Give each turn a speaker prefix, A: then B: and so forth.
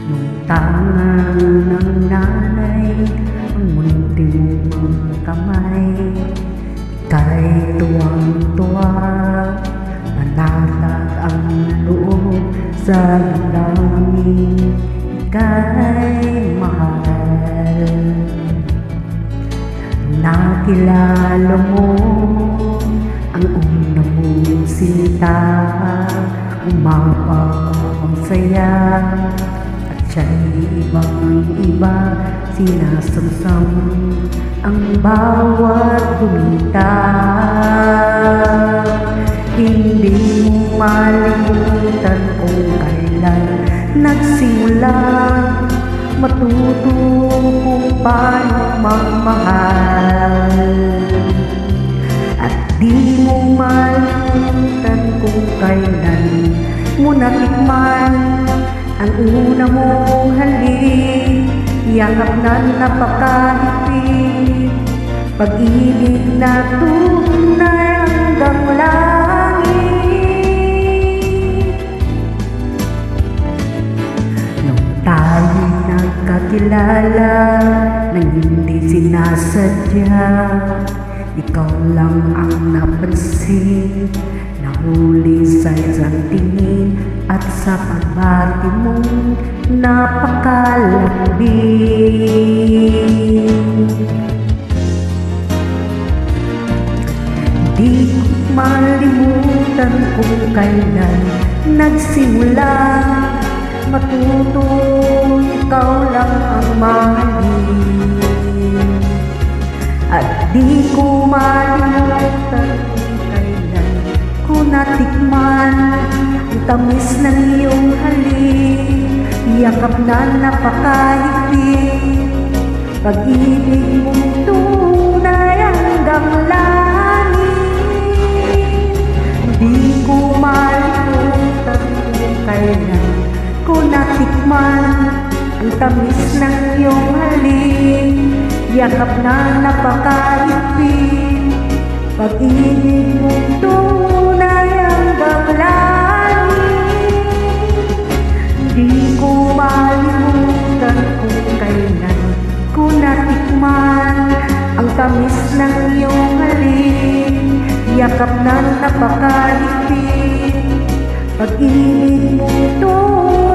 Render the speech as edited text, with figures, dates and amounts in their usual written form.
A: Nung tangan ng nanay, ang munting mga kamay, ika'y tuwang-tuwa, panatag ang loob sa damdamin, ika'y mahal. Nakilala mo ang una mong sinta, umapang saya, at siya'y ibang-iba, sinasamsam ang bawat gumita. Hindi mo malimutan kung kailan nagsimula matuto kung paano magmahal. At di mo malimutan kung kailan mo natikman ang una mong halik, yakap na napakahigpit, pag-ibig na tunay hanggang langit. Nung tayo nagkakilala nang hindi sinasadya, ikaw lang ang napansin, nahuli sa isang tingin at sa pagbati mong napakalambing. Di ko malimutan kung kailan nagsimula matuto, ikaw lang ang mahalin. At di ko malimutan kung kailan ko natikman ang tamis ng iyong halik, yakap na napakahigpit, pag-ibig mong tunay hanggang langit. Di ko malimutan kung kailan ko natikman ang tamis ng iyong halik, yakap na napakahigpit, pag-ibig mong tunay hanggang langit. Di ko malimutan kung kailan ko natikman ang tamis ng iyong halik, yakap na napakahigpit, pag-ibig mong tunay